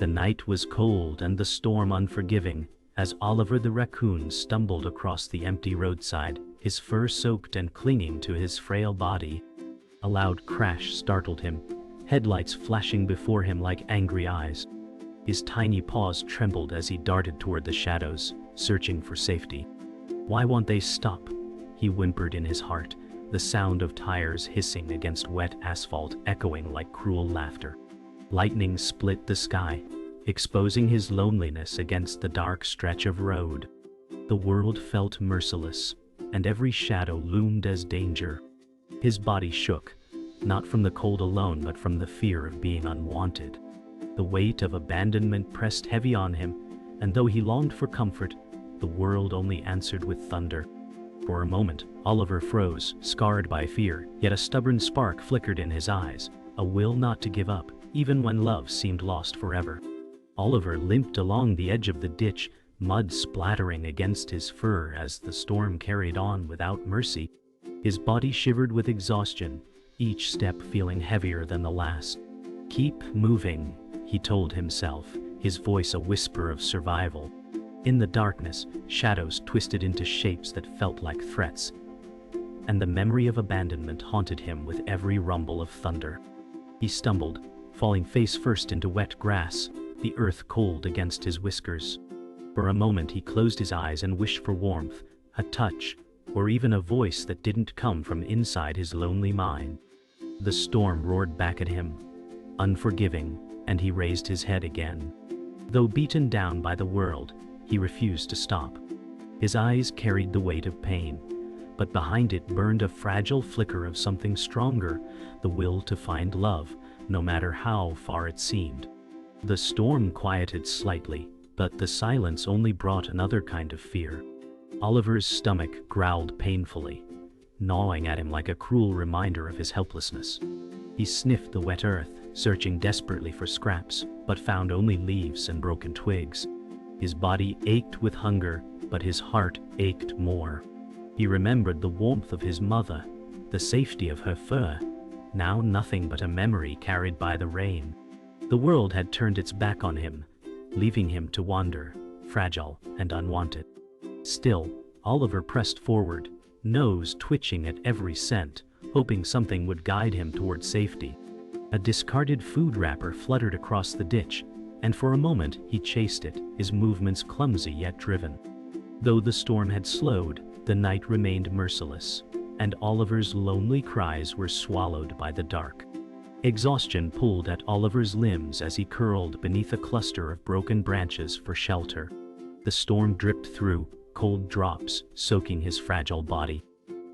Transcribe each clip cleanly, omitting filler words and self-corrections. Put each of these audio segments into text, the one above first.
The night was cold and the storm unforgiving, as Oliver the raccoon stumbled across the empty roadside, his fur soaked and clinging to his frail body. A loud crash startled him, headlights flashing before him like angry eyes. His tiny paws trembled as he darted toward the shadows, searching for safety. "Why won't they stop?" he whimpered in his heart, the sound of tires hissing against wet asphalt echoing like cruel laughter. Lightning split the sky, exposing his loneliness against the dark stretch of road. The world felt merciless, and every shadow loomed as danger. His body shook, not from the cold alone but from the fear of being unwanted. The weight of abandonment pressed heavy on him, and though he longed for comfort, the world only answered with thunder. For a moment, Oliver froze, scarred by fear, yet a stubborn spark flickered in his eyes, a will not to give up, even when love seemed lost forever. Oliver limped along the edge of the ditch, mud splattering against his fur as the storm carried on without mercy. His body shivered with exhaustion, each step feeling heavier than the last. "Keep moving," he told himself, his voice a whisper of survival. In the darkness, shadows twisted into shapes that felt like threats, and the memory of abandonment haunted him with every rumble of thunder. He stumbled, falling face first into wet grass, the earth cold against his whiskers. For a moment he closed his eyes and wished for warmth, a touch, or even a voice that didn't come from inside his lonely mind. The storm roared back at him, unforgiving, and he raised his head again. Though beaten down by the world, he refused to stop. His eyes carried the weight of pain, but behind it burned a fragile flicker of something stronger, the will to find love, no matter how far it seemed. The storm quieted slightly, but the silence only brought another kind of fear. Oliver's stomach growled painfully, gnawing at him like a cruel reminder of his helplessness. He sniffed the wet earth, searching desperately for scraps, but found only leaves and broken twigs. His body ached with hunger, but his heart ached more. He remembered the warmth of his mother, the safety of her fur, now nothing but a memory carried by the rain. The world had turned its back on him, leaving him to wander, fragile and unwanted. Still, Oliver pressed forward, nose twitching at every scent, hoping something would guide him toward safety. A discarded food wrapper fluttered across the ditch, and for a moment he chased it, his movements clumsy yet driven. Though the storm had slowed, the night remained merciless, and Oliver's lonely cries were swallowed by the dark. Exhaustion pulled at Oliver's limbs as he curled beneath a cluster of broken branches for shelter. The storm dripped through, cold drops soaking his fragile body.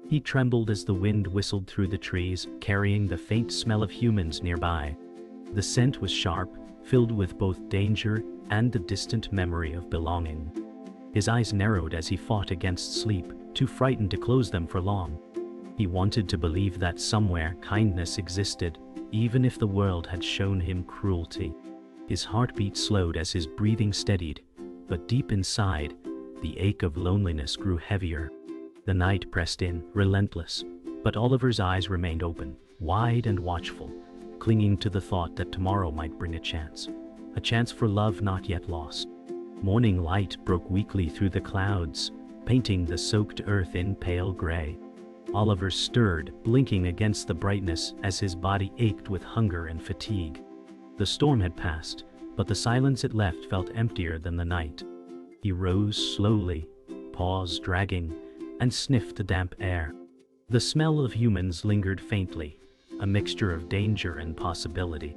He trembled as the wind whistled through the trees, carrying the faint smell of humans nearby. The scent was sharp, filled with both danger and the distant memory of belonging. His eyes narrowed as he fought against sleep, too frightened to close them for long. He wanted to believe that somewhere kindness existed, even if the world had shown him cruelty. His heartbeat slowed as his breathing steadied, but deep inside, the ache of loneliness grew heavier. The night pressed in, relentless, but Oliver's eyes remained open, wide and watchful, clinging to the thought that tomorrow might bring a chance for love not yet lost. Morning light broke weakly through the clouds, painting the soaked earth in pale gray. Oliver stirred, blinking against the brightness as his body ached with hunger and fatigue. The storm had passed, but the silence it left felt emptier than the night. He rose slowly, paws dragging, and sniffed the damp air. The smell of humans lingered faintly, a mixture of danger and possibility.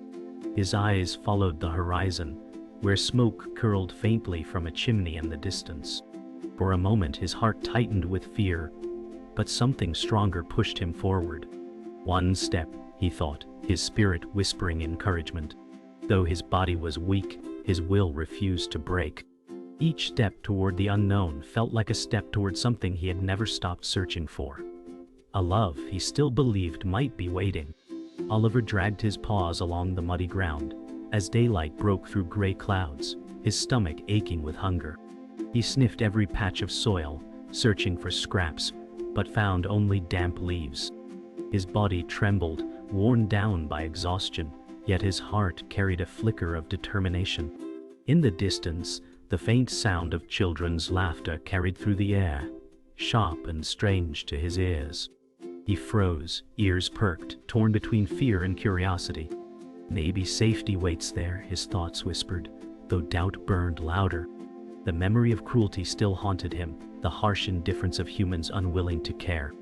His eyes followed the horizon, where smoke curled faintly from a chimney in the distance. For a moment his heart tightened with fear, but something stronger pushed him forward. One step, he thought, his spirit whispering encouragement. Though his body was weak, his will refused to break. Each step toward the unknown felt like a step toward something he had never stopped searching for. A love he still believed might be waiting. Oliver dragged his paws along the muddy ground, as daylight broke through gray clouds, his stomach aching with hunger. He sniffed every patch of soil, searching for scraps, but found only damp leaves. His body trembled, worn down by exhaustion, yet his heart carried a flicker of determination. In the distance, the faint sound of children's laughter carried through the air, sharp and strange to his ears. He froze, ears perked, torn between fear and curiosity. Maybe safety waits there, his thoughts whispered, though doubt burned louder. The memory of cruelty still haunted him, the harsh indifference of humans unwilling to care.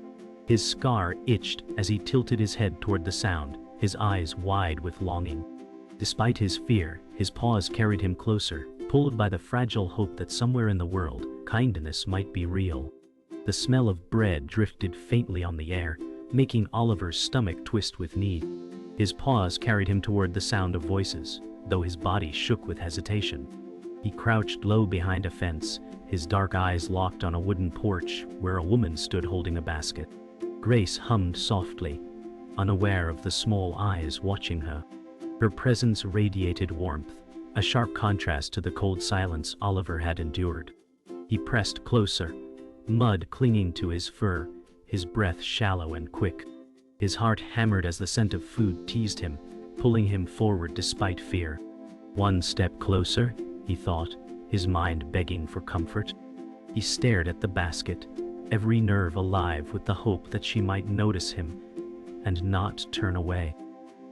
His scar itched as he tilted his head toward the sound, his eyes wide with longing. Despite his fear, his paws carried him closer, pulled by the fragile hope that somewhere in the world, kindness might be real. The smell of bread drifted faintly on the air, making Oliver's stomach twist with need. His paws carried him toward the sound of voices, though his body shook with hesitation. He crouched low behind a fence, his dark eyes locked on a wooden porch where a woman stood holding a basket. Grace hummed softly, unaware of the small eyes watching her. Her presence radiated warmth, a sharp contrast to the cold silence Oliver had endured. He pressed closer, mud clinging to his fur, his breath shallow and quick. His heart hammered as the scent of food teased him, pulling him forward despite fear. One step closer, he thought, his mind begging for comfort. He stared at the basket, every nerve alive with the hope that she might notice him and not turn away.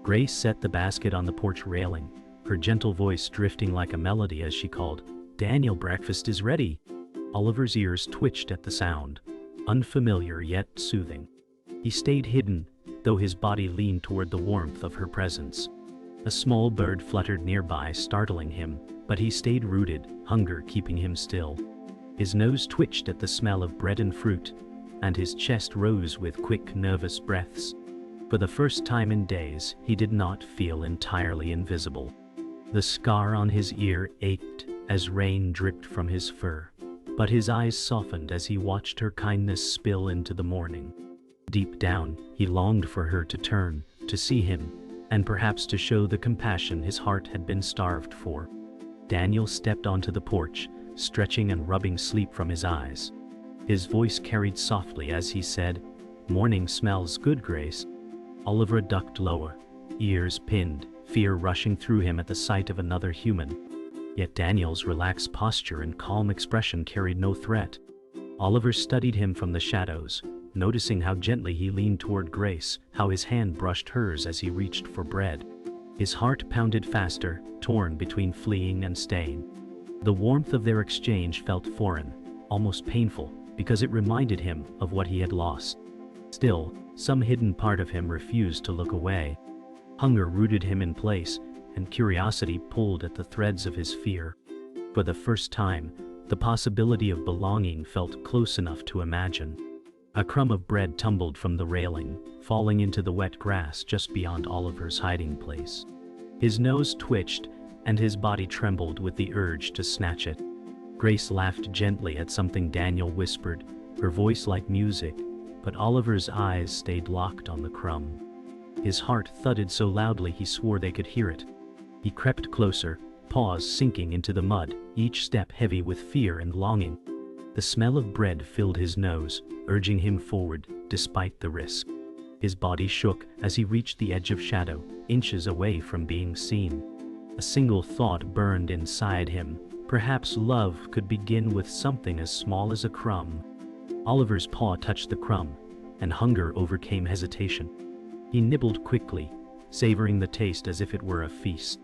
Grace set the basket on the porch railing, her gentle voice drifting like a melody as she called, "Daniel, breakfast is ready." Oliver's ears twitched at the sound, unfamiliar yet soothing. He stayed hidden, though his body leaned toward the warmth of her presence. A small bird fluttered nearby, startling him, but he stayed rooted, hunger keeping him still. His nose twitched at the smell of bread and fruit, and his chest rose with quick, nervous breaths. For the first time in days, he did not feel entirely invisible. The scar on his ear ached as rain dripped from his fur, but his eyes softened as he watched her kindness spill into the morning. Deep down, he longed for her to turn, to see him, and perhaps to show the compassion his heart had been starved for. Daniel stepped onto the porch, stretching and rubbing sleep from his eyes. His voice carried softly as he said, "Morning smells good, Grace." Oliver ducked lower, ears pinned, fear rushing through him at the sight of another human. Yet Daniel's relaxed posture and calm expression carried no threat. Oliver studied him from the shadows, noticing how gently he leaned toward Grace, how his hand brushed hers as he reached for bread. His heart pounded faster, torn between fleeing and staying. The warmth of their exchange felt foreign, almost painful, because it reminded him of what he had lost. Still, some hidden part of him refused to look away. Hunger rooted him in place, and curiosity pulled at the threads of his fear. For the first time, the possibility of belonging felt close enough to imagine. A crumb of bread tumbled from the railing, falling into the wet grass just beyond Oliver's hiding place. His nose twitched, and his body trembled with the urge to snatch it. Grace laughed gently at something Daniel whispered, her voice like music, but Oliver's eyes stayed locked on the crumb. His heart thudded so loudly he swore they could hear it. He crept closer, paws sinking into the mud, each step heavy with fear and longing. The smell of bread filled his nose, urging him forward despite the risk. His body shook as he reached the edge of shadow, inches away from being seen. A single thought burned inside him. Perhaps love could begin with something as small as a crumb. Oliver's paw touched the crumb, and hunger overcame hesitation. He nibbled quickly, savoring the taste as if it were a feast.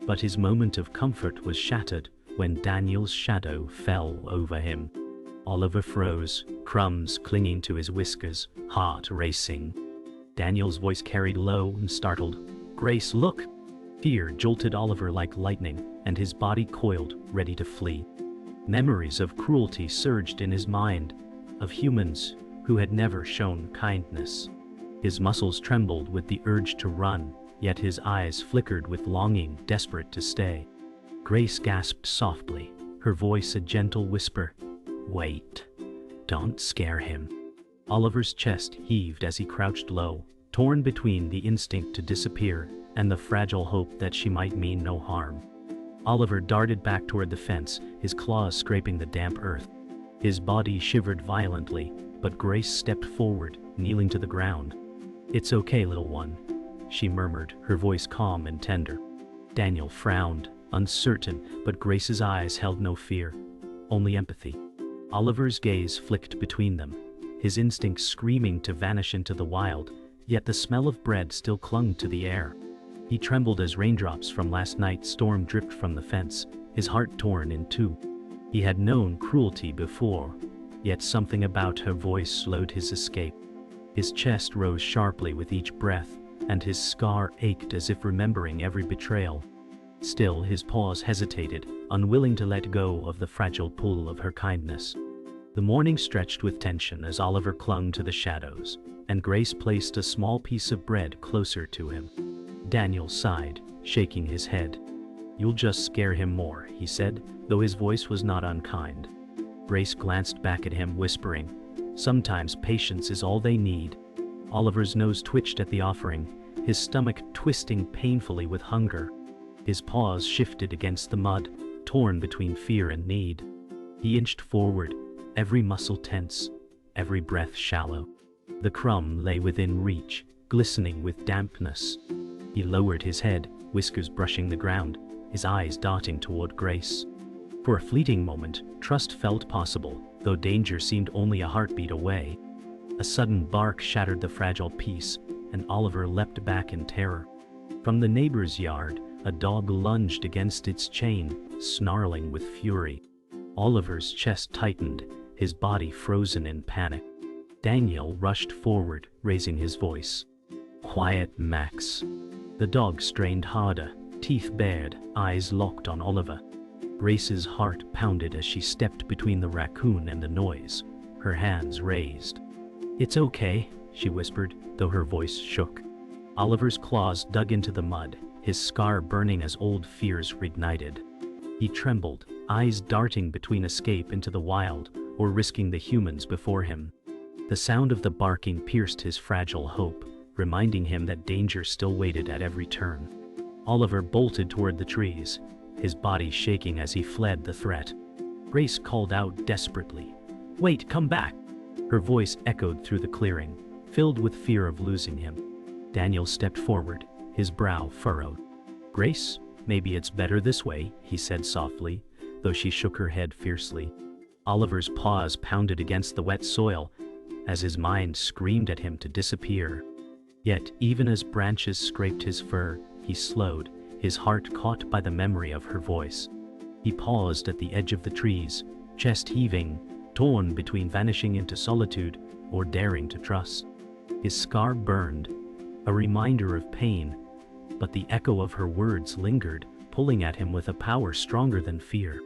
But his moment of comfort was shattered when Daniel's shadow fell over him. Oliver froze, crumbs clinging to his whiskers, heart racing. Daniel's voice carried low and startled, "Grace, look!" Fear jolted Oliver like lightning, and his body coiled, ready to flee. Memories of cruelty surged in his mind, of humans who had never shown kindness. His muscles trembled with the urge to run, yet his eyes flickered with longing, desperate to stay. Grace gasped softly, her voice a gentle whisper, "Wait. Don't scare him." Oliver's chest heaved as he crouched low, torn between the instinct to disappear and the fragile hope that she might mean no harm. Oliver darted back toward the fence, his claws scraping the damp earth. His body shivered violently, but Grace stepped forward, kneeling to the ground. "It's okay, little one. she murmured, her voice calm and tender. Daniel frowned, uncertain, but Grace's eyes held no fear, only empathy. Oliver's gaze flicked between them, his instincts screaming to vanish into the wild, yet the smell of bread still clung to the air. He trembled as raindrops from last night's storm dripped from the fence, his heart torn in two. He had known cruelty before, yet something about her voice slowed his escape. His chest rose sharply with each breath, and his scar ached as if remembering every betrayal. Still, his paws hesitated, unwilling to let go of the fragile pull of her kindness. The morning stretched with tension as Oliver clung to the shadows, and Grace placed a small piece of bread closer to him. Daniel sighed, shaking his head. "You'll just scare him more," he said, though his voice was not unkind. Grace glanced back at him, whispering, "Sometimes patience is all they need." Oliver's nose twitched at the offering, his stomach twisting painfully with hunger. His paws shifted against the mud, torn between fear and need. He inched forward, every muscle tense, every breath shallow. The crumb lay within reach, glistening with dampness. He lowered his head, whiskers brushing the ground, his eyes darting toward Grace. For a fleeting moment, trust felt possible, though danger seemed only a heartbeat away. A sudden bark shattered the fragile peace, and Oliver leapt back in terror. From the neighbor's yard, a dog lunged against its chain, snarling with fury. Oliver's chest tightened, his body frozen in panic. Daniel rushed forward, raising his voice. "Quiet, Max." The dog strained harder, teeth bared, eyes locked on Oliver. Grace's heart pounded as she stepped between the raccoon and the noise, her hands raised. "It's okay," she whispered, though her voice shook. Oliver's claws dug into the mud, his scar burning as old fears reignited. He trembled, eyes darting between escape into the wild or risking the humans before him. The sound of the barking pierced his fragile hope, reminding him that danger still waited at every turn. Oliver bolted toward the trees, his body shaking as he fled the threat. Grace called out desperately, "Wait, come back!" Her voice echoed through the clearing, filled with fear of losing him. Daniel stepped forward, his brow furrowed. "Grace, maybe it's better this way," he said softly, though she shook her head fiercely. Oliver's paws pounded against the wet soil, as his mind screamed at him to disappear. Yet, even as branches scraped his fur, he slowed, his heart caught by the memory of her voice. He paused at the edge of the trees, chest heaving, torn between vanishing into solitude or daring to trust. His scar burned, a reminder of pain, but the echo of her words lingered, pulling at him with a power stronger than fear.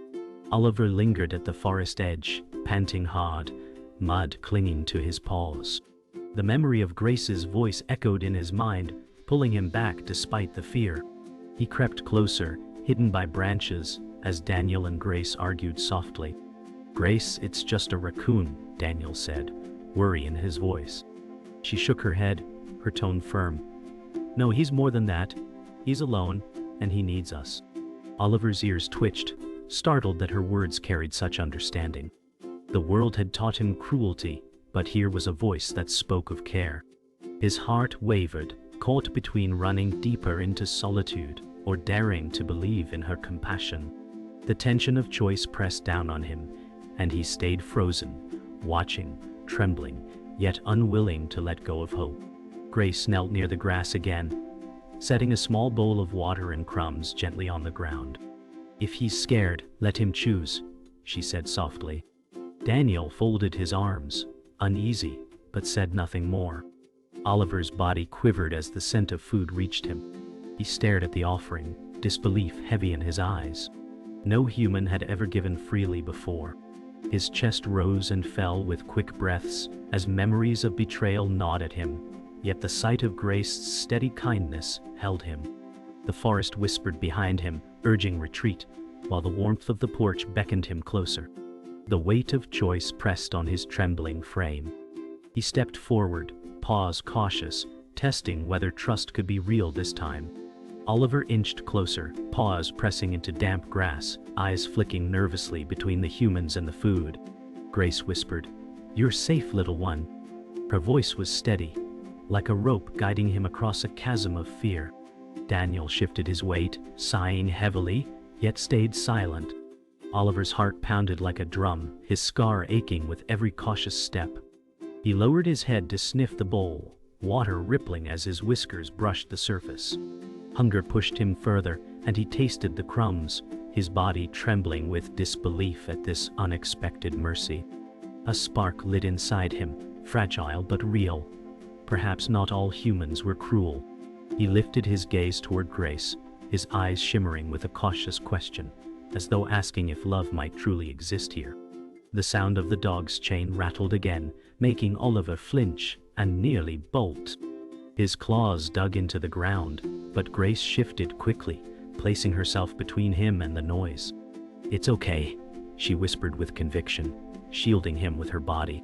Oliver lingered at the forest edge, panting hard, mud clinging to his paws. The memory of Grace's voice echoed in his mind, pulling him back despite the fear. He crept closer, hidden by branches, as Daniel and Grace argued softly. "Grace, it's just a raccoon," Daniel said, worry in his voice. She shook her head, her tone firm. "No, he's more than that. He's alone, and he needs us." Oliver's ears twitched, startled that her words carried such understanding. The world had taught him cruelty, but here was a voice that spoke of care. His heart wavered, caught between running deeper into solitude or daring to believe in her compassion. The tension of choice pressed down on him, and he stayed frozen, watching, trembling, yet unwilling to let go of hope. Grace knelt near the grass again, setting a small bowl of water and crumbs gently on the ground. "If he's scared, let him choose," she said softly. Daniel folded his arms, uneasy, but said nothing more. Oliver's body quivered as the scent of food reached him. He stared at the offering, disbelief heavy in his eyes. No human had ever given freely before. His chest rose and fell with quick breaths as memories of betrayal gnawed at him, yet the sight of Grace's steady kindness held him. The forest whispered behind him, urging retreat, while the warmth of the porch beckoned him closer. The weight of choice pressed on his trembling frame. He stepped forward, paws cautious, testing whether trust could be real this time. Oliver inched closer, paws pressing into damp grass, eyes flicking nervously between the humans and the food. Grace whispered, "You're safe, little one." Her voice was steady, like a rope guiding him across a chasm of fear. Daniel shifted his weight, sighing heavily, yet stayed silent. Oliver's heart pounded like a drum, his scar aching with every cautious step. He lowered his head to sniff the bowl, water rippling as his whiskers brushed the surface. Hunger pushed him further, and he tasted the crumbs, his body trembling with disbelief at this unexpected mercy. A spark lit inside him, fragile but real. Perhaps not all humans were cruel. He lifted his gaze toward Grace, his eyes shimmering with a cautious question, as though asking if love might truly exist here. The sound of the dog's chain rattled again, making Oliver flinch and nearly bolt. His claws dug into the ground, but Grace shifted quickly, placing herself between him and the noise. "It's okay," she whispered with conviction, shielding him with her body.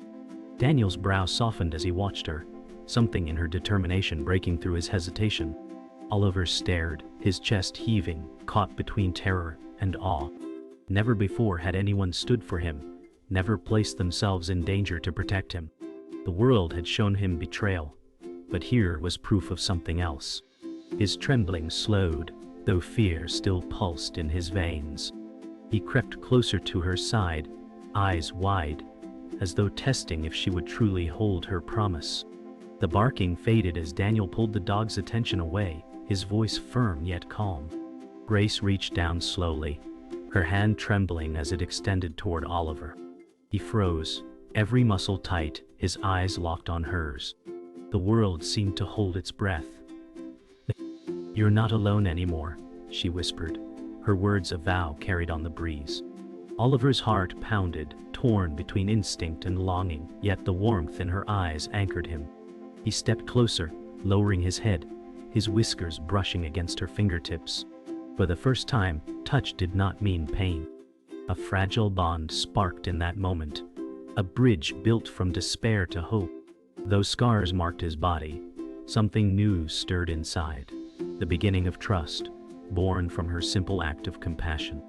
Daniel's brow softened as he watched her, something in her determination breaking through his hesitation. Oliver stared, his chest heaving, caught between terror and awe. Never before had anyone stood for him, never placed themselves in danger to protect him. The world had shown him betrayal, but here was proof of something else. His trembling slowed, though fear still pulsed in his veins. He crept closer to her side, eyes wide, as though testing if she would truly hold her promise. The barking faded as Daniel pulled the dog's attention away, his voice firm yet calm. Grace reached down slowly, her hand trembling as it extended toward Oliver. He froze, every muscle tight, his eyes locked on hers. The world seemed to hold its breath. "You're not alone anymore," she whispered, her words a vow carried on the breeze. Oliver's heart pounded, torn between instinct and longing, yet the warmth in her eyes anchored him. He stepped closer, lowering his head, his whiskers brushing against her fingertips. For the first time, touch did not mean pain. A fragile bond sparked in that moment, a bridge built from despair to hope. Though scars marked his body, something new stirred inside, the beginning of trust, born from her simple act of compassion.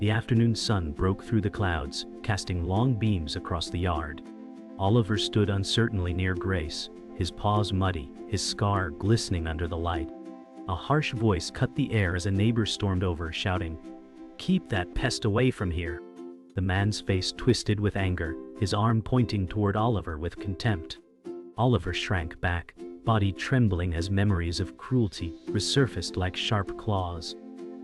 The afternoon sun broke through the clouds, casting long beams across the yard. Oliver stood uncertainly near Grace, his paws muddy, his scar glistening under the light. A harsh voice cut the air as a neighbor stormed over, shouting, "Keep that pest away from here." The man's face twisted with anger, his arm pointing toward Oliver with contempt. Oliver shrank back, body trembling as memories of cruelty resurfaced like sharp claws.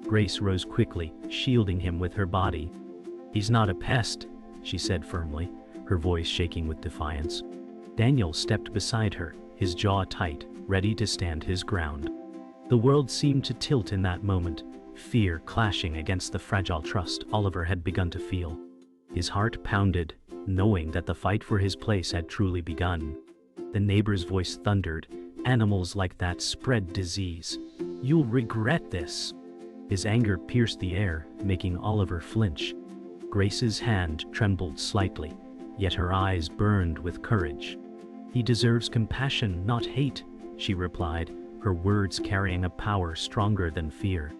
Grace rose quickly, shielding him with her body. "He's not a pest," she said firmly, her voice shaking with defiance. Daniel stepped beside her, his jaw tight, ready to stand his ground. The world seemed to tilt in that moment, fear clashing against the fragile trust Oliver had begun to feel. His heart pounded, knowing that the fight for his place had truly begun. The neighbor's voice thundered, "Animals like that spread disease. You'll regret this." His anger pierced the air, making Oliver flinch. Grace's hand trembled slightly, yet her eyes burned with courage. "He deserves compassion, not hate," she replied, her words carrying a power stronger than fear.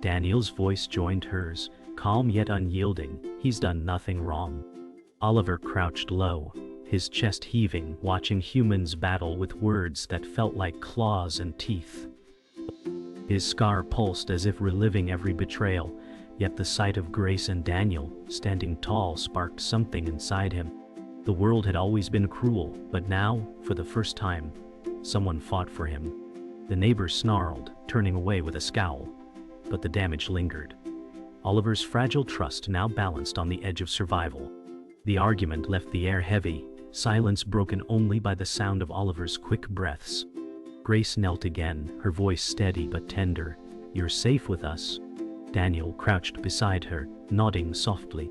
Daniel's voice joined hers, calm yet unyielding. "He's done nothing wrong." Oliver crouched low, his chest heaving, watching humans battle with words that felt like claws and teeth. His scar pulsed as if reliving every betrayal, yet the sight of Grace and Daniel, standing tall, sparked something inside him. The world had always been cruel, but now, for the first time, someone fought for him. The neighbor snarled, turning away with a scowl, but the damage lingered. Oliver's fragile trust now balanced on the edge of survival. The argument left the air heavy, silence broken only by the sound of Oliver's quick breaths. Grace knelt again, her voice steady but tender. "You're safe with us." Daniel crouched beside her, nodding softly.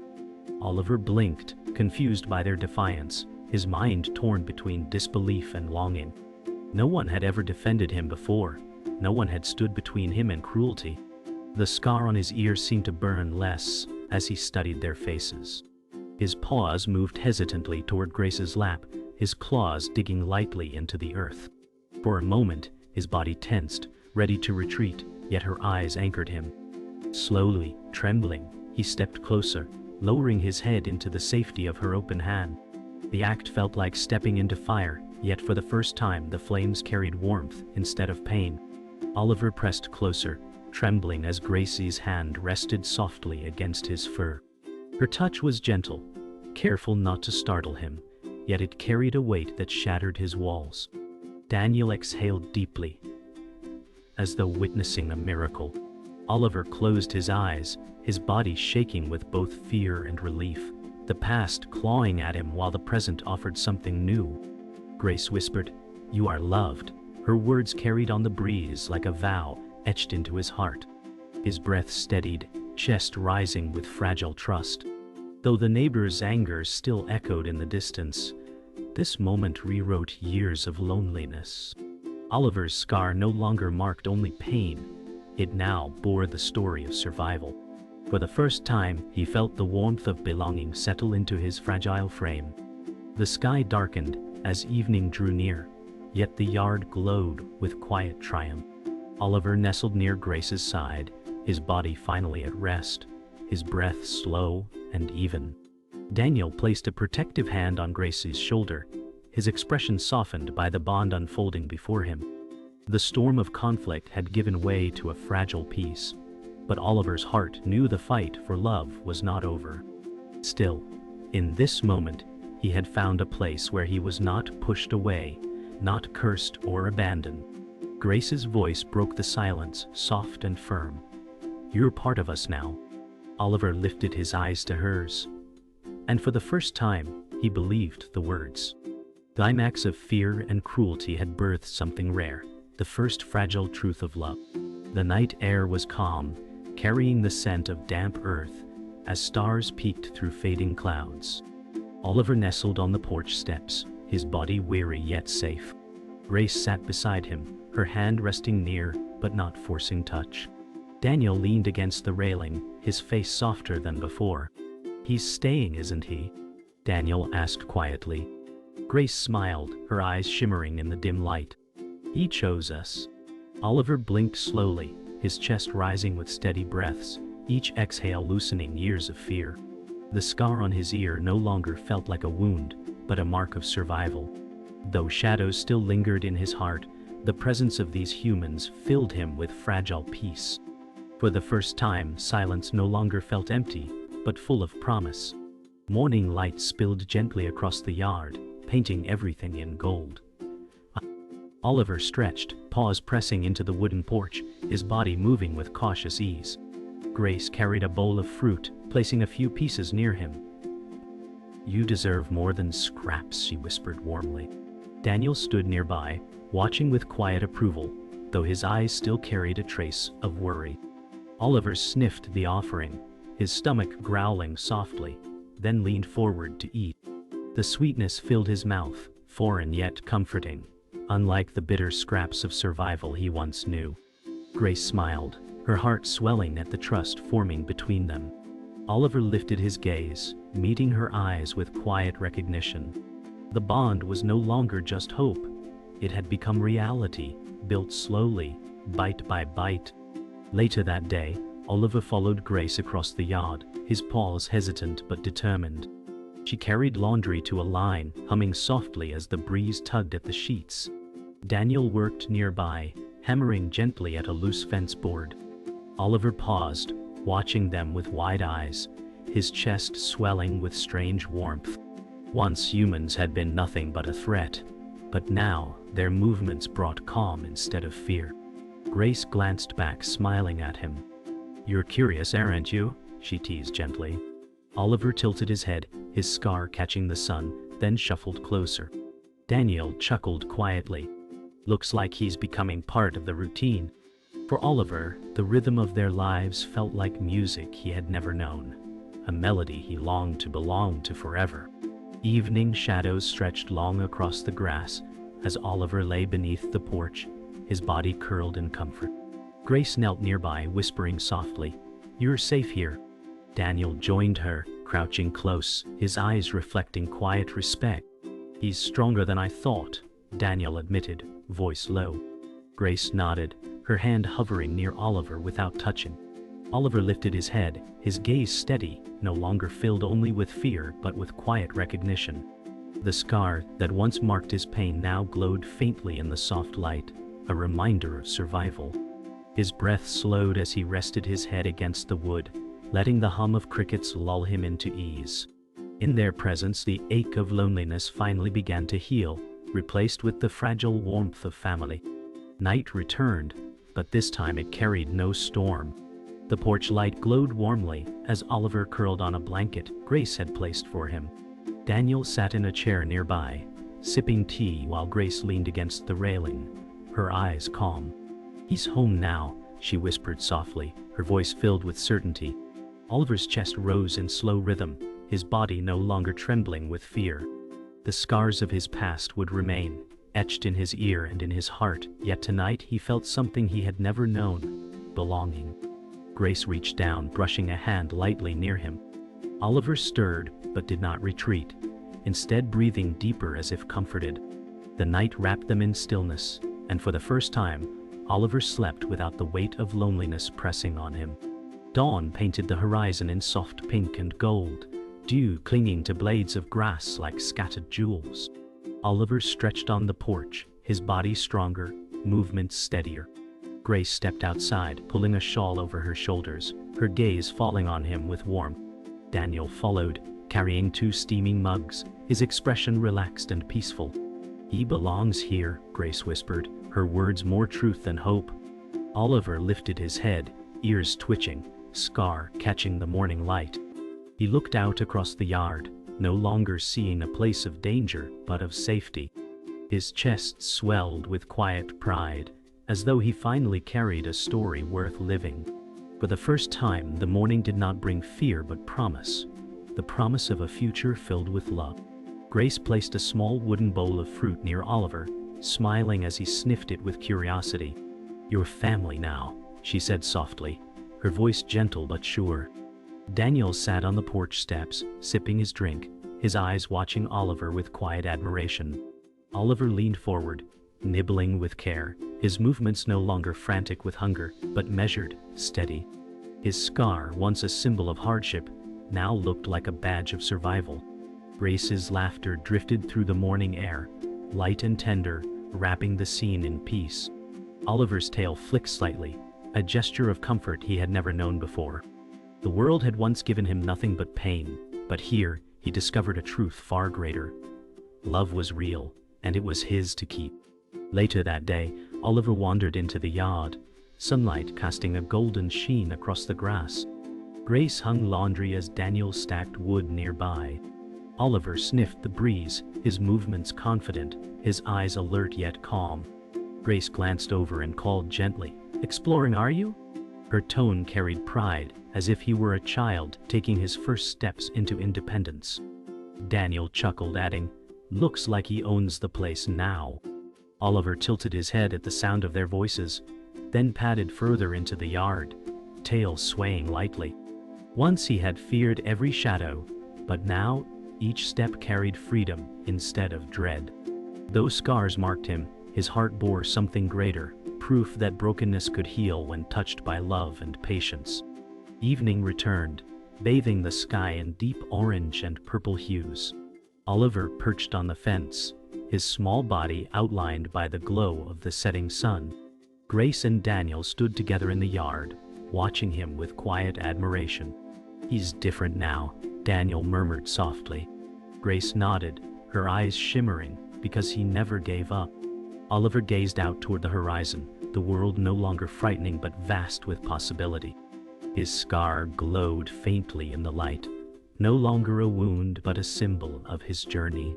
Oliver blinked, confused by their defiance, his mind torn between disbelief and longing. No one had ever defended him before. No one had stood between him and cruelty. The scar on his ear seemed to burn less as he studied their faces. His paws moved hesitantly toward Grace's lap, his claws digging lightly into the earth. For a moment, his body tensed, ready to retreat, yet her eyes anchored him. Slowly, trembling, he stepped closer, lowering his head into the safety of her open hand. The act felt like stepping into fire, yet for the first time the flames carried warmth instead of pain. Oliver pressed closer, trembling as Gracie's hand rested softly against his fur. Her touch was gentle, careful not to startle him, yet it carried a weight that shattered his walls. Daniel exhaled deeply, as though witnessing a miracle. Oliver closed his eyes, his body shaking with both fear and relief, the past clawing at him while the present offered something new. Grace whispered, "You are loved." Her words carried on the breeze like a vow etched into his heart. His breath steadied, chest rising with fragile trust. Though the neighbors' anger still echoed in the distance, this moment rewrote years of loneliness. Oliver's scar no longer marked only pain, it now bore the story of survival. For the first time, he felt the warmth of belonging settle into his fragile frame. The sky darkened as evening drew near, yet the yard glowed with quiet triumph. Oliver nestled near Grace's side, his body finally at rest, his breath slow and even. Daniel placed a protective hand on Grace's shoulder, his expression softened by the bond unfolding before him. The storm of conflict had given way to a fragile peace, but Oliver's heart knew the fight for love was not over. Still, in this moment, he had found a place where he was not pushed away, not cursed or abandoned. Grace's voice broke the silence, soft and firm. "You're part of us now." Oliver lifted his eyes to hers, and for the first time, he believed the words. The climax of fear and cruelty had birthed something rare, the first fragile truth of love. The night air was calm, carrying the scent of damp earth, as stars peeked through fading clouds. Oliver nestled on the porch steps, his body weary yet safe. Grace sat beside him, her hand resting near, but not forcing touch. Daniel leaned against the railing, his face softer than before. "He's staying, isn't he?" Daniel asked quietly. Grace smiled, her eyes shimmering in the dim light. "He chose us." Oliver blinked slowly, his chest rising with steady breaths, each exhale loosening years of fear. The scar on his ear no longer felt like a wound, but a mark of survival. Though shadows still lingered in his heart, the presence of these humans filled him with fragile peace. For the first time, silence no longer felt empty, but full of promise. Morning light spilled gently across the yard, painting everything in gold. Oliver stretched, paws pressing into the wooden porch, his body moving with cautious ease. Grace carried a bowl of fruit, placing a few pieces near him. "You deserve more than scraps," she whispered warmly. Daniel stood nearby, watching with quiet approval, though his eyes still carried a trace of worry. Oliver sniffed the offering, his stomach growling softly, then leaned forward to eat. The sweetness filled his mouth, foreign yet comforting, unlike the bitter scraps of survival he once knew. Grace smiled, her heart swelling at the trust forming between them. Oliver lifted his gaze, meeting her eyes with quiet recognition. The bond was no longer just hope. It had become reality, built slowly, bite by bite. Later that day, Oliver followed Grace across the yard, his paws hesitant but determined. She carried laundry to a line, humming softly as the breeze tugged at the sheets. Daniel worked nearby, hammering gently at a loose fence board. Oliver paused, watching them with wide eyes, his chest swelling with strange warmth. Once humans had been nothing but a threat, but now their movements brought calm instead of fear. Grace glanced back, smiling at him. "You're curious, aren't you?" she teased gently. Oliver tilted his head, his scar catching the sun, then shuffled closer. Daniel chuckled quietly. "Looks like he's becoming part of the routine." For Oliver, the rhythm of their lives felt like music he had never known, a melody he longed to belong to forever. Evening shadows stretched long across the grass as Oliver lay beneath the porch, his body curled in comfort. Grace knelt nearby, whispering softly, "You're safe here." Daniel joined her, crouching close, his eyes reflecting quiet respect. "He's stronger than I thought," Daniel admitted, voice low. Grace nodded, her hand hovering near Oliver without touching. Oliver lifted his head, his gaze steady, no longer filled only with fear but with quiet recognition. The scar that once marked his pain now glowed faintly in the soft light, a reminder of survival. His breath slowed as he rested his head against the wood, letting the hum of crickets lull him into ease. In their presence, the ache of loneliness finally began to heal, replaced with the fragile warmth of family. Night returned, but this time it carried no storm. The porch light glowed warmly as Oliver curled on a blanket Grace had placed for him. Daniel sat in a chair nearby, sipping tea while Grace leaned against the railing, her eyes calm. "He's home now," she whispered softly, her voice filled with certainty. Oliver's chest rose in slow rhythm, his body no longer trembling with fear. The scars of his past would remain, etched in his ear and in his heart, yet tonight he felt something he had never known: belonging. Grace reached down, brushing a hand lightly near him. Oliver stirred, but did not retreat, instead breathing deeper as if comforted. The night wrapped them in stillness, and for the first time, Oliver slept without the weight of loneliness pressing on him. Dawn painted the horizon in soft pink and gold, dew clinging to blades of grass like scattered jewels. Oliver stretched on the porch, his body stronger, movements steadier. Grace stepped outside, pulling a shawl over her shoulders, her gaze falling on him with warmth. Daniel followed, carrying 2 steaming mugs, his expression relaxed and peaceful. "He belongs here," Grace whispered, her words more truth than hope. Oliver lifted his head, ears twitching, scar catching the morning light. He looked out across the yard, no longer seeing a place of danger, but of safety. His chest swelled with quiet pride, as though he finally carried a story worth living. For the first time, the morning did not bring fear but promise, the promise of a future filled with love. Grace placed a small wooden bowl of fruit near Oliver, smiling as he sniffed it with curiosity. "Your family now," she said softly, her voice gentle but sure. Daniel sat on the porch steps, sipping his drink, his eyes watching Oliver with quiet admiration. Oliver leaned forward, nibbling with care, his movements no longer frantic with hunger, but measured, steady. His scar, once a symbol of hardship, now looked like a badge of survival. Grace's laughter drifted through the morning air, light and tender, wrapping the scene in peace. Oliver's tail flicked slightly, a gesture of comfort he had never known before. The world had once given him nothing but pain, but here he discovered a truth far greater. Love was real, and it was his to keep. Later that day, Oliver wandered into the yard, sunlight casting a golden sheen across the grass. Grace hung laundry as Daniel stacked wood nearby. Oliver sniffed the breeze, his movements confident, his eyes alert yet calm. Grace glanced over and called gently, "Exploring, are you?" Her tone carried pride, as if he were a child taking his first steps into independence. Daniel chuckled, adding, "Looks like he owns the place now." Oliver tilted his head at the sound of their voices, then padded further into the yard, tail swaying lightly. Once he had feared every shadow, but now each step carried freedom instead of dread. Though scars marked him, his heart bore something greater, proof that brokenness could heal when touched by love and patience. Evening returned, bathing the sky in deep orange and purple hues. Oliver perched on the fence, his small body outlined by the glow of the setting sun. Grace and Daniel stood together in the yard, watching him with quiet admiration. "He's different now," Daniel murmured softly. Grace nodded, her eyes shimmering, because he never gave up. Oliver gazed out toward the horizon, the world no longer frightening but vast with possibility. His scar glowed faintly in the light, no longer a wound but a symbol of his journey.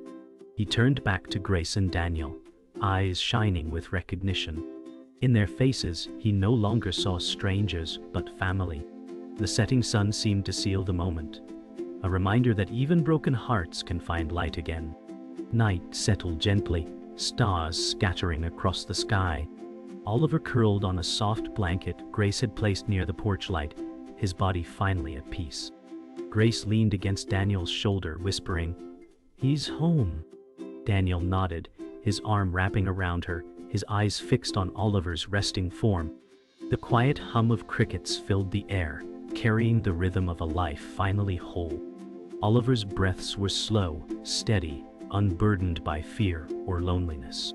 He turned back to Grace and Daniel, eyes shining with recognition. In their faces, he no longer saw strangers but family. The setting sun seemed to seal the moment, a reminder that even broken hearts can find light again. Night settled gently, stars scattering across the sky. Oliver curled on a soft blanket Grace had placed near the porch light, his body finally at peace. Grace leaned against Daniel's shoulder, whispering, "He's home." Daniel nodded, his arm wrapping around her, his eyes fixed on Oliver's resting form. The quiet hum of crickets filled the air, carrying the rhythm of a life finally whole. Oliver's breaths were slow, steady, unburdened by fear or loneliness.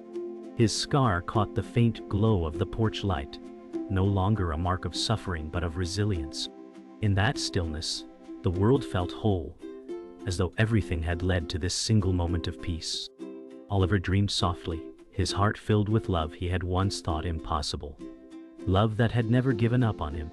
His scar caught the faint glow of the porch light, no longer a mark of suffering but of resilience. In that stillness, the world felt whole, as though everything had led to this single moment of peace. Oliver dreamed softly, his heart filled with love he had once thought impossible. Love that had never given up on him.